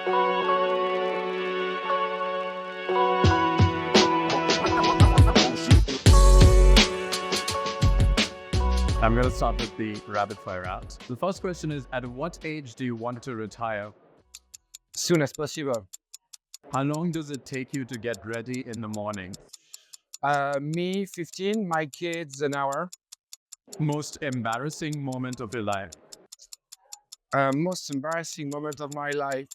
I'm going to start with the rapid fire round. The first question is, at what age do you want to retire? Soon as possible. How long does it take you to get ready in the morning? Me, 15, my kids, an hour. Most embarrassing moment of your life? Most embarrassing moment of my life.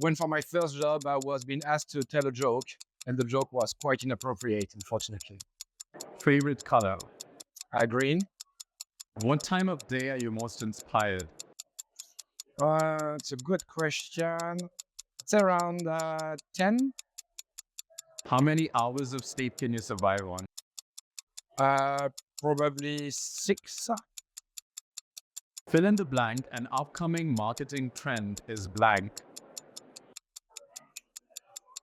When for my first job, I was being asked to tell a joke, and the joke was quite inappropriate, unfortunately. Favorite color? Green. What time of day are you most inspired? It's a good question. It's around 10. How many hours of sleep can you survive on? Probably 6. Fill in the blank. An upcoming marketing trend is blank.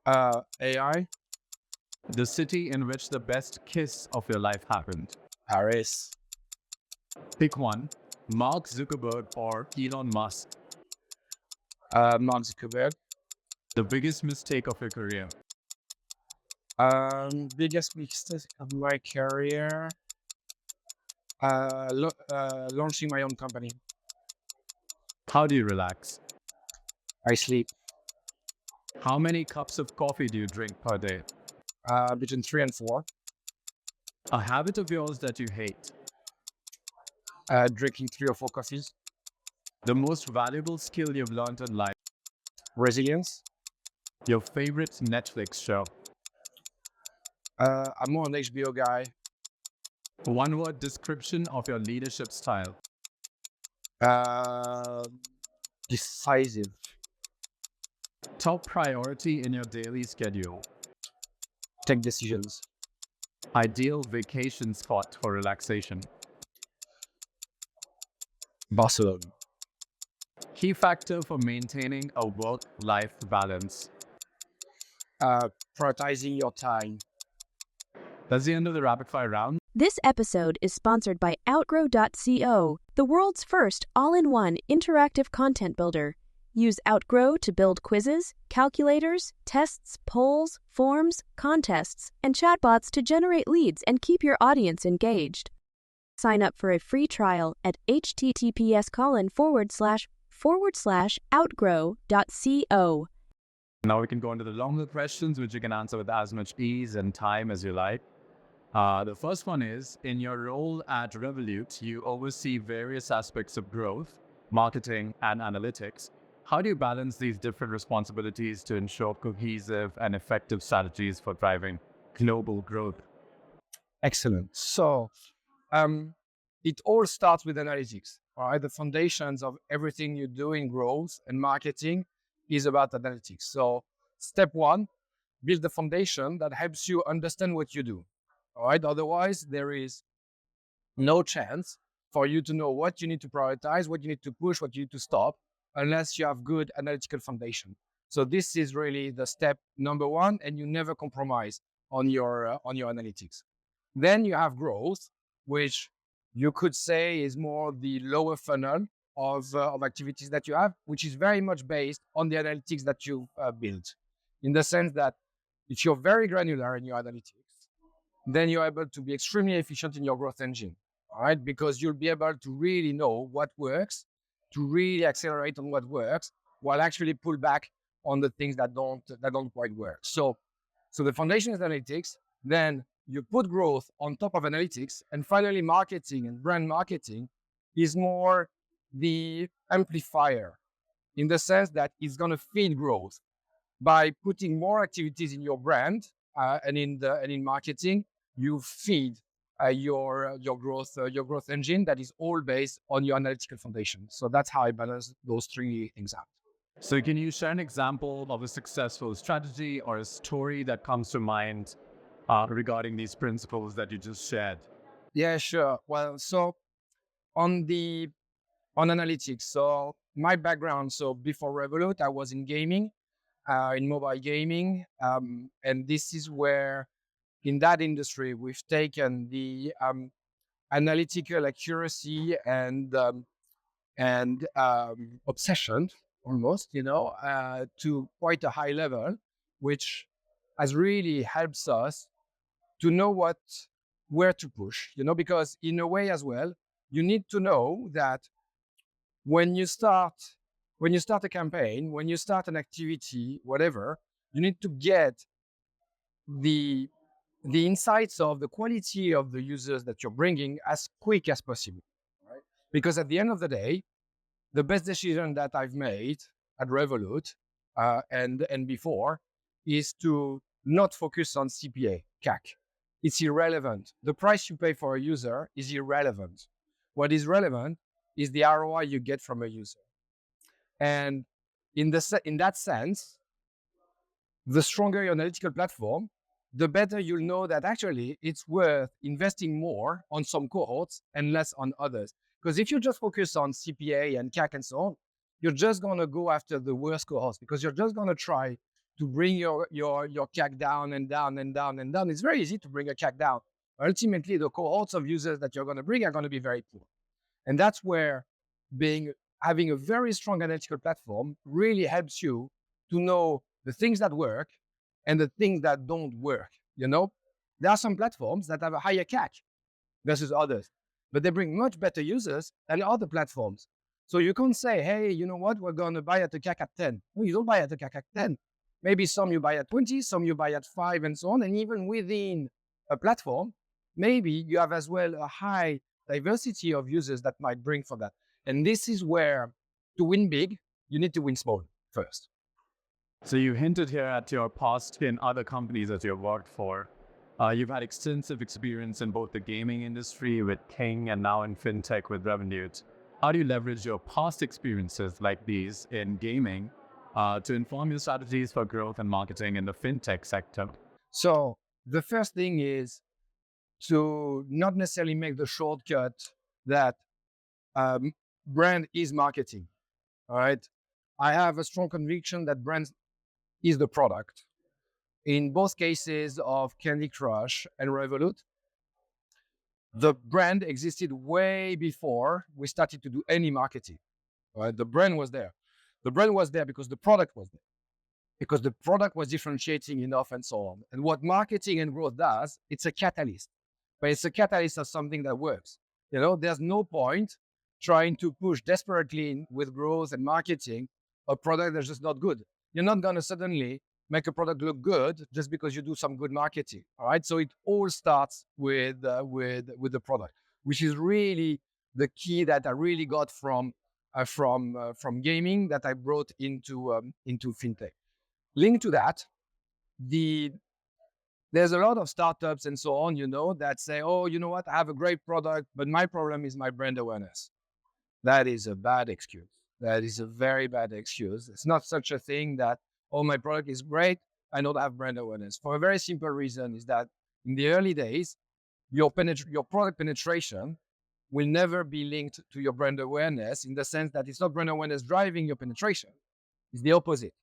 AI. The city in which the best kiss of your life happened. Paris. Pick one. Mark Zuckerberg or Elon Musk. Mark Zuckerberg. The biggest mistake of your career. Biggest mistake of my career. Launching my own company. How do you relax? I sleep. How many cups of coffee do you drink per day? Between 3 and 4. A habit of yours that you hate. Drinking 3 or 4 coffees. The most valuable skill you've learned in life. Resilience. Your favorite Netflix show. I'm more an HBO guy. One word description of your leadership style. Decisive. Top priority in your daily schedule. Take decisions. Ideal vacation spot for relaxation. Barcelona. Key factor for maintaining a work-life balance. Prioritizing your time. That's the end of the rapid fire round. This episode is sponsored by Outgrow.co, the world's first all-in-one interactive content builder. Use Outgrow to build quizzes, calculators, tests, polls, forms, contests, and chatbots to generate leads and keep your audience engaged. Sign up for a free trial at https://outgrow.co. Now we can go into the longer questions, which you can answer with as much ease and time as you like. The first one is, in your role at Revolut, you oversee various aspects of growth, marketing, and analytics. How do you balance these different responsibilities to ensure cohesive and effective strategies for driving global growth? Excellent. So, it all starts with analytics. All right, the foundations of everything you do in growth and marketing is about analytics. So, step one, build the foundation that helps you understand what you do. All right, otherwise there is no chance for you to know what you need to prioritize, what you need to push, what you need to stop, unless you have good analytical foundation. So this is really the step number one, and you never compromise on your analytics. Then you have growth, which you could say is more the lower funnel of activities that you have, which is very much based on the analytics that you've built. In the sense that if you're very granular in your analytics, then you're able to be extremely efficient in your growth engine, all right? Because you'll be able to really know what works, to really accelerate on what works, while actually pull back on the things that don't quite work. So the foundation is analytics. Then you put growth on top of analytics, and finally, marketing and brand marketing is more the amplifier, in the sense that it's going to feed growth by putting more activities in your brand and in marketing. You feed your growth engine that is all based on your analytical foundation. So that's how I balance those three things out. So can you share an example of a successful strategy or a story that comes to mind regarding these principles that you just shared? Yeah, sure. Well, so on analytics, so my background, so before Revolut, I was in gaming, in mobile gaming, and this is where, in that industry, we've taken the analytical accuracy and obsession, almost, to quite a high level, which has really helps us to know where to push, because in a way as well, you need to know that when you start a campaign, when you start an activity, whatever, you need to get the insights of the quality of the users that you're bringing as quick as possible, right? Because at the end of the day, the best decision that I've made at Revolut and before is to not focus on CPA, CAC. It's irrelevant. The price you pay for a user is irrelevant. What is relevant is the ROI you get from a user. And in that sense, the stronger your analytical platform, the better you'll know that actually it's worth investing more on some cohorts and less on others. Because if you just focus on CPA and CAC and so on, you're just going to go after the worst cohorts because you're just going to try to bring your CAC down and down and down and down. It's very easy to bring a CAC down. Ultimately, the cohorts of users that you're going to bring are going to be very poor. And that's where having a very strong analytical platform really helps you to know the things that work and the things that don't work. There are some platforms that have a higher CAC versus others, but they bring much better users than other platforms. So you can't say, hey, you know what, we're going to buy at a CAC at 10. No, you don't buy at a CAC at 10. Maybe some you buy at 20, some you buy at 5 and so on. And even within a platform, maybe you have as well a high diversity of users that might bring for that. And this is where to win big, you need to win small first. So you hinted here at your past in other companies that you've worked for. You've had extensive experience in both the gaming industry with King and now in FinTech with Revolut. How do you leverage your past experiences like these in gaming to inform your strategies for growth and marketing in the FinTech sector? So the first thing is to not necessarily make the shortcut that brand is marketing. All right. I have a strong conviction that brand is the product. In both cases of Candy Crush and Revolut, the brand existed way before we started to do any marketing. Right? The brand was there. The brand was there because the product was there, because the product was differentiating enough and so on. And what marketing and growth does, it's a catalyst, but it's a catalyst of something that works. There's no point trying to push desperately with growth and marketing a product that's just not good. You're not going to suddenly make a product look good just because you do some good marketing. All right. So it all starts with the product, which is really the key that I really got from gaming that I brought into FinTech. Linked to that, there's a lot of startups and so on, that say, oh, you know what, I have a great product, but my problem is my brand awareness. That is a bad excuse. That is a very bad excuse. It's not such a thing that, oh, my product is great, I don't have brand awareness. For a very simple reason is that in the early days, your product penetration will never be linked to your brand awareness, in the sense that it's not brand awareness driving your penetration. It's the opposite.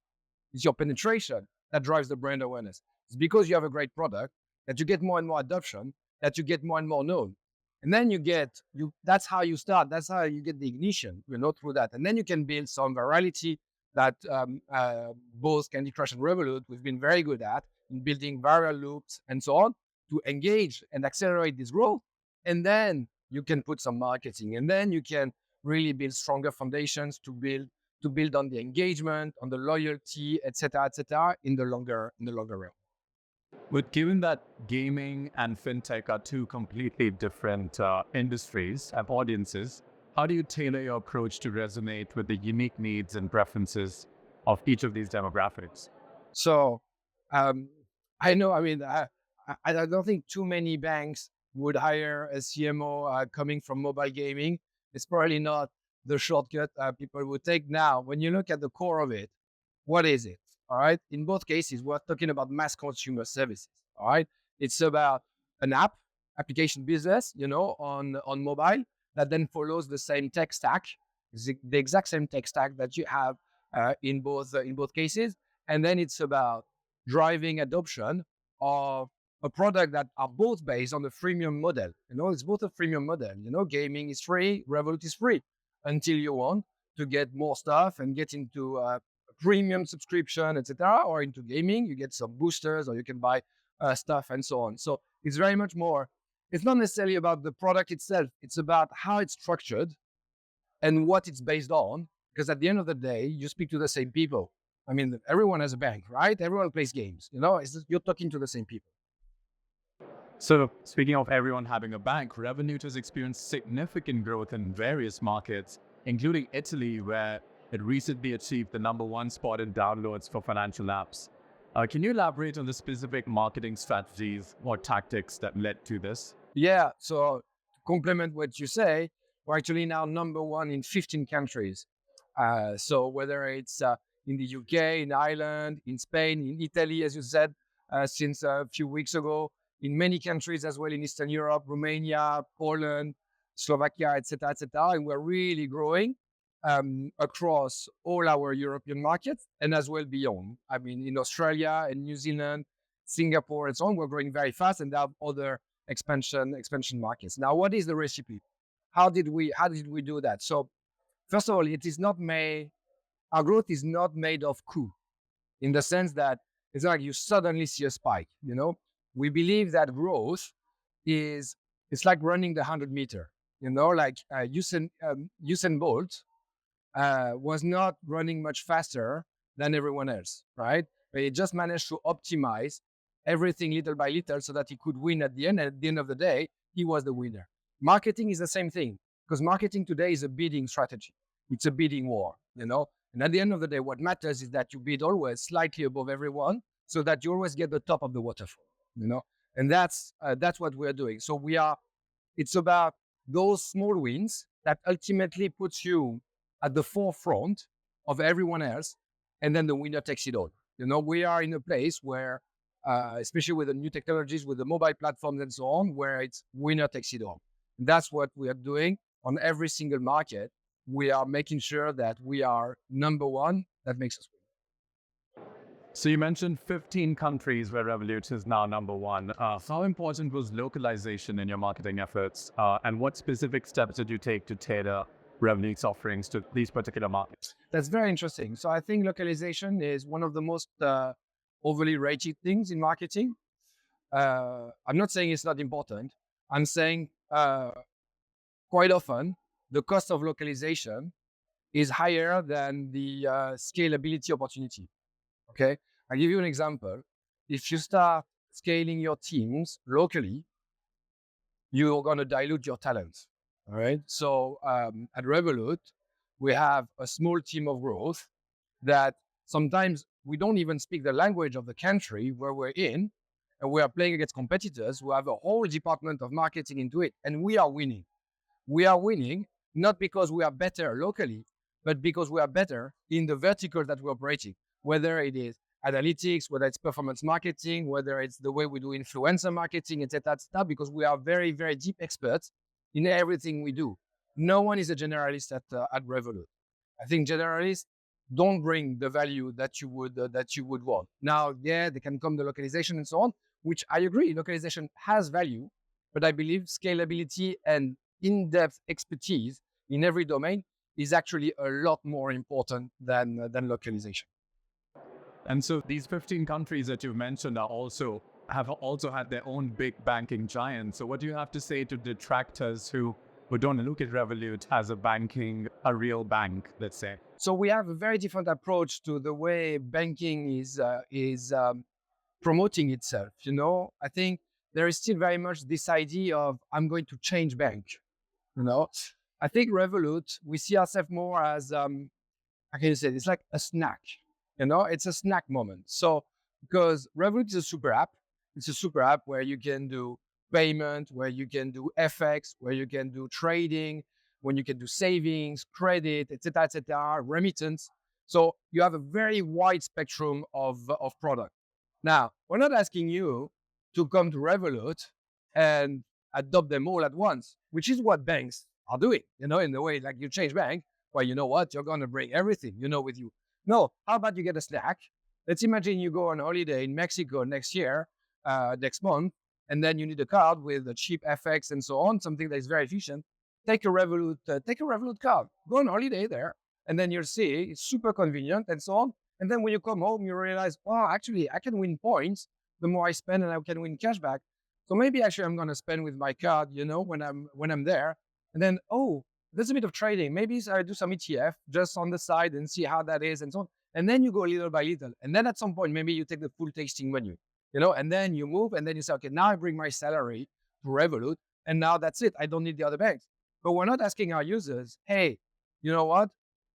It's your penetration that drives the brand awareness. It's because you have a great product that you get more and more adoption, that you get more and more known. And then that's how you start. That's how you get the ignition, through that. And then you can build some virality that both Candy Crush and Revolut, we've been very good at in building viral loops and so on to engage and accelerate this growth. And then you can put some marketing, and then you can really build stronger foundations to build on the engagement, on the loyalty, et cetera, in the longer run. But given that gaming and FinTech are two completely different industries and audiences, how do you tailor your approach to resonate with the unique needs and preferences of each of these demographics? So I know, I don't think too many banks would hire a CMO coming from mobile gaming. It's probably not the shortcut people would take. Now, when you look at the core of it, what is it? All right. In both cases, we're talking about mass consumer services. All right. It's about an application business, on mobile that then follows the same tech stack, the exact same tech stack that you have in both cases. And then it's about driving adoption of a product that are both based on the freemium model. It's both a freemium model. Gaming is free, Revolut is free until you want. to get more stuff and get into a premium subscription, etc., or into gaming, you get some boosters, or you can buy stuff and so on. So it's very much more. It's not necessarily about the product itself. It's about how it's structured and what it's based on. Because at the end of the day, you speak to the same people. I mean, everyone has a bank, right? Everyone plays games. You're talking to the same people. So, speaking of everyone having a bank, Revolut has experienced significant growth in various markets, including Italy, where it recently achieved the #1 spot in downloads for financial apps. Can you elaborate on the specific marketing strategies or tactics that led to this? Yeah. So to complement what you say, we're actually now #1 in 15 countries. So whether it's in the UK, in Ireland, in Spain, in Italy, as you said, since a few weeks ago, in many countries as well in Eastern Europe, Romania, Poland, Slovakia, etc., and we're really growing across all our European markets and as well beyond. I mean, in Australia and New Zealand, Singapore, and so on, we're growing very fast, and there are other expansion markets. Now, what is the recipe? How did we do that? So first of all, our growth is not made of coup, in the sense that it's not like you suddenly see a spike. We believe that growth it's like running the 100 meter. Like Usain Bolt was not running much faster than everyone else, right? But he just managed to optimize everything little by little so that he could win at the end. And at the end of the day, he was the winner. Marketing is the same thing, because marketing today is a bidding strategy. It's a bidding war, And at the end of the day, what matters is that you bid always slightly above everyone, so that you always get the top of the waterfall, And that's what we are doing. So it's about those small wins that ultimately puts you at the forefront of everyone else, and then the winner takes it all. We are in a place where, especially with the new technologies, with the mobile platforms and so on, where it's winner takes it all. And that's what we are doing on every single market. We are making sure that we are #1. That makes us win. So you mentioned 15 countries where Revolut is now #1. How important was localization in your marketing efforts? And what specific steps did you take to tailor Revolut's offerings to these particular markets? That's very interesting. So I think localization is one of the most overly rated things in marketing. I'm not saying it's not important. I'm saying quite often the cost of localization is higher than the scalability opportunity. Okay, I'll give you an example. If you start scaling your teams locally, you're going to dilute your talent. All right. So at Revolut, we have a small team of growth that sometimes we don't even speak the language of the country where we're in, and we are playing against competitors who have a whole department of marketing into it, and we are winning. We are winning not because we are better locally, but because we are better in the verticals that we're operating, whether it is analytics, whether it's performance marketing, whether it's the way we do influencer marketing, etc., because we are very, very deep experts in everything we do. No one is a generalist at Revolut. I think generalists don't bring the value that you would want. Now, yeah, they can come the localization and so on, which I agree, localization has value, but I believe scalability and in-depth expertise in every domain is actually a lot more important than localization. And so these 15 countries that you've mentioned have also had their own big banking giants. So what do you have to say to detractors who don't look at Revolut as a real bank, let's say? So we have a very different approach to the way banking is promoting itself. I think there is still very much this idea of I'm going to change bank. I think Revolut, we see ourselves more as how can you say it? It's like a snack. It's a snack moment. So because Revolut is a super app, it's a super app where you can do payment, where you can do FX, where you can do trading, when you can do savings, credit, etc., remittance. So you have a very wide spectrum of product. Now, we're not asking you to come to Revolut and adopt them all at once, which is what banks are doing, in the way like you change bank. Well, you know what? You're going to bring everything, with you. No, how about you get a snack? Let's imagine you go on holiday in Mexico next month, and then you need a card with a cheap FX and so on, something that is very efficient. Take a Revolut card. Go on holiday there. And then you'll see it's super convenient and so on. And then when you come home, you realize, wow, actually, I can win points the more I spend, and I can win cash back. So maybe actually I'm going to spend with my card, when I'm there. And then, oh, there's a bit of trading. Maybe I do some ETF just on the side and see how that is and so on. And then you go little by little. And then at some point, maybe you take the full tasting menu, and then you move and then you say, okay, now I bring my salary to Revolut. And now that's it. I don't need the other banks. But we're not asking our users, hey, you know what?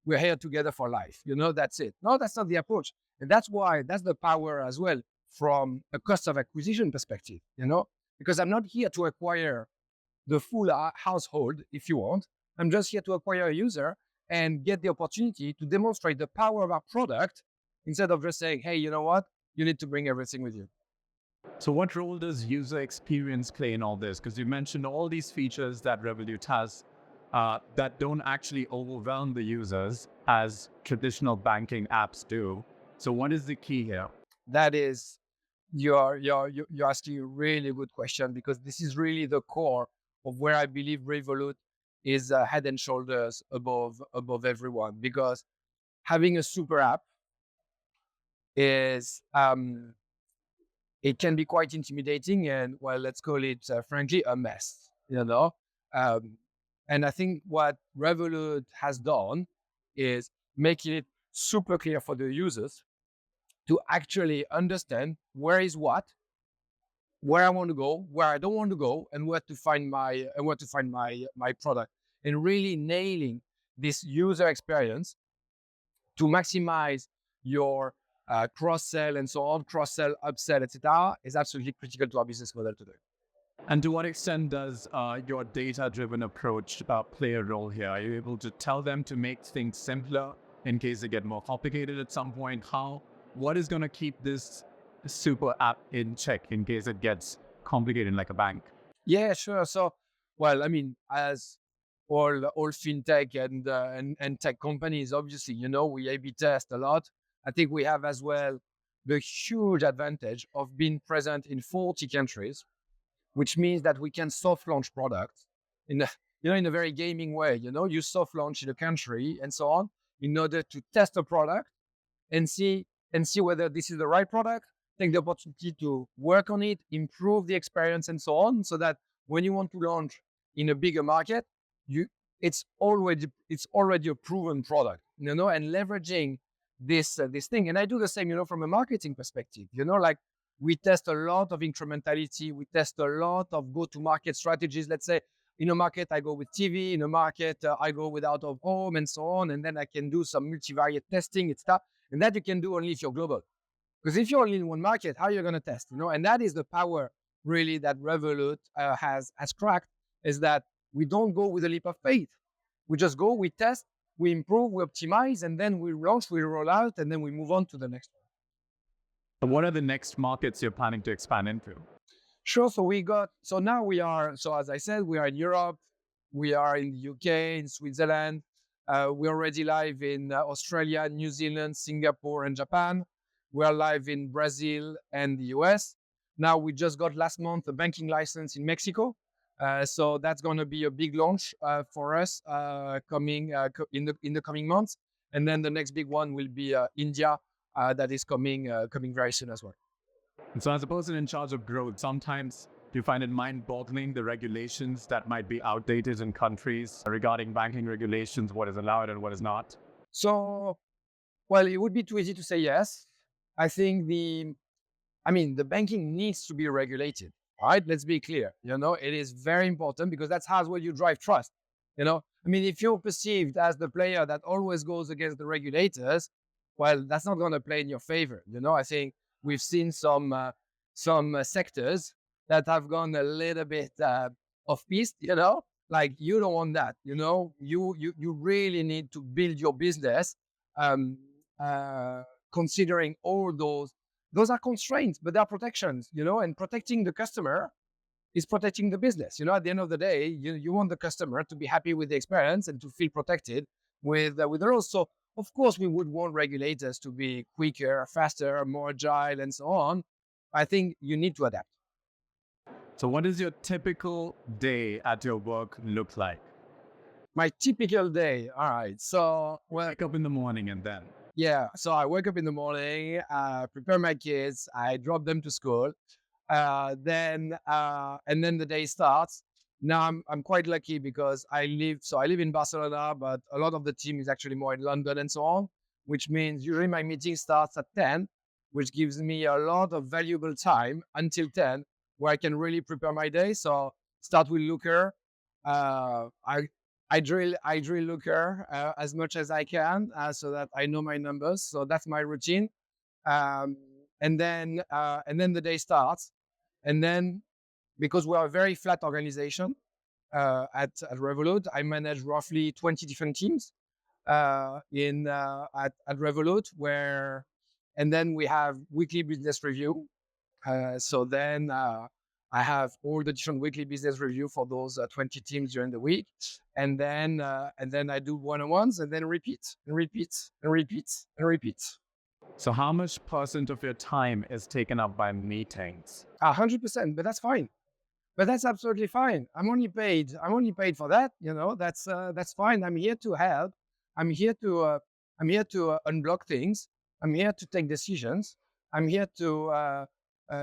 We're here together for life. That's it. No, that's not the approach. And that's the power as well from a cost of acquisition perspective, because I'm not here to acquire the full household, if you want. I'm just here to acquire a user and get the opportunity to demonstrate the power of our product instead of just saying, hey, you know what? You need to bring everything with you. So what role does user experience play in all this? Because you mentioned all these features that Revolut has that don't actually overwhelm the users as traditional banking apps do. So what is the key here? That is, you're asking a really good question, because this is really the core of where I believe Revolut is head and shoulders above everyone. Because having a super app is it can be quite intimidating and, well, let's call it frankly a mess. And I think what Revolut has done is making it super clear for the users to actually understand where is what, where I want to go, where I don't want to go, and where to find my product, and really nailing this user experience to maximize your cross-sell and so on, cross-sell, upsell, etc., is absolutely critical to our business model today. And to what extent does your data-driven approach play a role here? Are you able to tell them to make things simpler in case they get more complicated at some point? What is going to keep this super app in check in case it gets complicated like a bank? Yeah, sure. So, well, I mean, as all FinTech and tech companies, obviously, we A/B test a lot. I think we have as well the huge advantage of being present in 40 countries, which means that we can soft launch products in a very gaming way. You soft launch in a country and so on in order to test a product and see whether this is the right product, take the opportunity to work on it, improve the experience and so on, so that when you want to launch in a bigger market, it's already a proven product, and leveraging this thing. And I do the same, from a marketing perspective, like we test a lot of incrementality, we test a lot of go-to-market strategies. Let's say in a market, I go with TV, in a market, I go with out of home and so on. And then I can do some multivariate testing, etc. And that you can do only if you're global. Because if you're only in one market, how are you going to test? And that is the power really that Revolut has cracked, is that we don't go with a leap of faith. We just go, we test, we improve, we optimize, and then we launch, we roll out, and then we move on to the next one. So what are the next markets you're planning to expand into? Sure. So as I said, we are in Europe, we are in the UK, in Switzerland. We're already live in Australia, New Zealand, Singapore, and Japan. We are live in Brazil and the US. Now we just got last month a banking license in Mexico. So that's going to be a big launch for us coming in the coming months. And then the next big one will be India, that is coming very soon as well. And so as a person in charge of growth, sometimes do you find it mind-boggling the regulations that might be outdated in countries regarding banking regulations, what is allowed and what is not? So, well, it would be too easy to say yes. I think the banking needs to be regulated, right? Let's be clear. It is very important, because that's how well you drive trust. If you're perceived as the player that always goes against the regulators, well, that's not going to play in your favor. I think we've seen some sectors that have gone a little bit off piste. Like, you don't want that. You really need to build your business considering all those. Those are constraints, but they're protections. And protecting the customer is protecting the business. At the end of the day, you want the customer to be happy with the experience and to feel protected with the rules. So, of course, we would want regulators to be quicker, faster, more agile, and so on. I think you need to adapt. So what does your typical day at your work look like? My typical day. All right. So, well, Wake up in the morning and then. yeah. So I wake up in the morning, prepare my kids, I drop them to school. And then the day starts. Now I'm quite lucky because I live in Barcelona, but a lot of the team is actually more in London and so on, which means usually my meeting starts at 10, which gives me a lot of valuable time until 10, where I can really prepare my day. So start with Looker. I drill Looker as much as I can so that I know my numbers. So that's my routine. Um, and then the day starts. And then, because we are a very flat organization at Revolut, I manage roughly 20 different teams at Revolut, and then we have weekly business review. So then I have all the different weekly business review for those 20 teams during the week, and then I do one-on-ones, and then repeat and repeat and repeat and repeat. So how much percent of your time is taken up by meetings? 100%, but that's fine. But that's absolutely fine. I'm only paid for that. That's fine. I'm here to help. I'm here to unblock things. I'm here to take decisions. I'm here to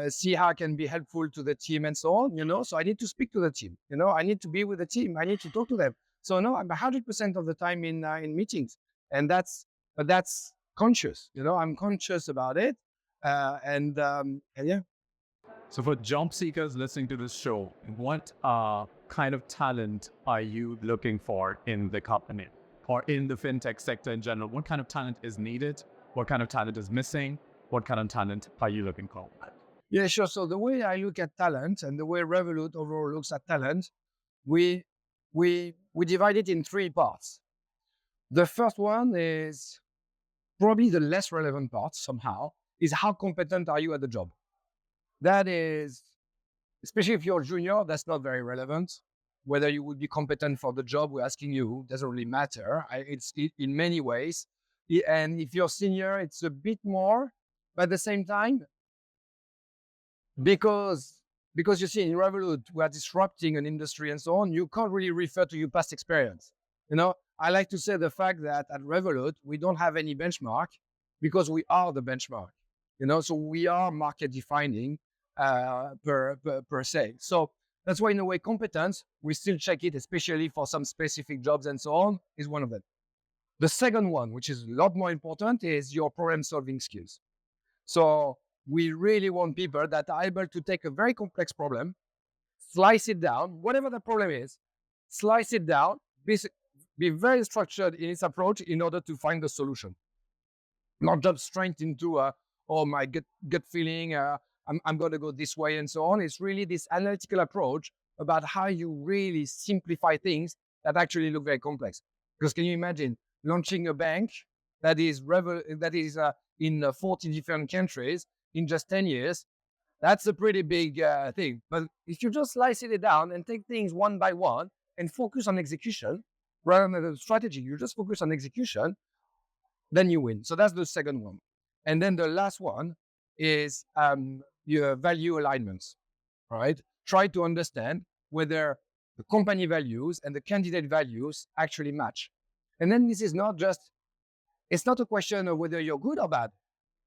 see how I can be helpful to the team and so on. So I need to speak to the team. I need to be with the team. I need to talk to them. So no, I'm 100% of the time in meetings, but that's conscious. I'm conscious about it, and yeah. So for job seekers listening to this show, what kind of talent are you looking for in the company or in the fintech sector in general? What kind of talent is needed? What kind of talent is missing? What kind of talent are you looking for? Yeah, sure. So the way I look at talent and the way Revolut overall looks at talent, we divide it in three parts. The first one is probably the less relevant part somehow, is how competent are you at the job? That is, especially if you're junior, that's not very relevant. Whether you would be competent for the job we're asking you doesn't really matter. It's in many ways. And if you're senior, it's a bit more, but at the same time, because you see, in Revolut, we are disrupting an industry and so on, you can't really refer to your past experience. I like to say the fact that at Revolut, we don't have any benchmark because we are the benchmark. So we are market defining per se. So that's why, in a way, competence, we still check it, especially for some specific jobs and so on, is one of them. The second one, which is a lot more important, is your problem solving skills. So we really want people that are able to take a very complex problem, slice it down, whatever the problem is, slice it down, be very structured in its approach in order to find the solution. Not jump straight into, my gut feeling, I'm going to go this way and so on. It's really this analytical approach about how you really simplify things that actually look very complex. Because can you imagine launching a bank that is in 40 different countries in just 10 years? That's a pretty big thing. But if you just slice it down and take things one by one and focus on execution rather than the strategy, you just focus on execution, then you win. So that's the second one. And then the last one is your value alignments, right? Try to understand whether the company values and the candidate values actually match. And then this is it's not a question of whether you're good or bad.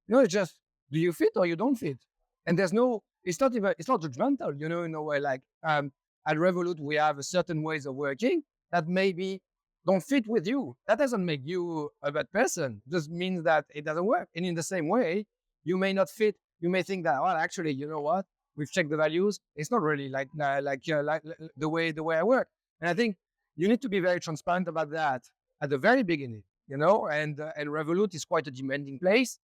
It's just, do you fit or you don't fit? And it's not judgmental, in a way. Like at Revolut, we have certain ways of working that maybe don't fit with you. That doesn't make you a bad person. It just means that it doesn't work. And in the same way, you may not fit. You may think that, well, actually, you know what? We've checked the values. It's not really like the way I work. And I think you need to be very transparent about that at the very beginning. And Revolut is quite a demanding place.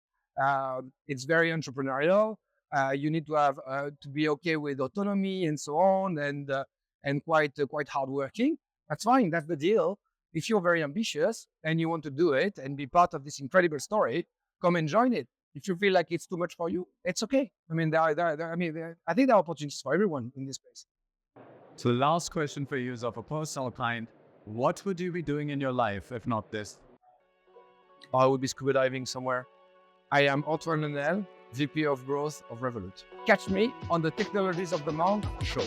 It's very entrepreneurial. You need to have to be okay with autonomy and so on, and quite hardworking. That's fine. That's the deal. If you're very ambitious and you want to do it and be part of this incredible story, come and join it. If you feel like it's too much for you, it's okay. I think there are opportunities for everyone in this space. So the last question for you is of a personal kind. What would you be doing in your life if not this? I would be scuba diving somewhere. I am Antoine Le Nel, VP of Growth of Revolut. Catch me on the Technologies of the Month show.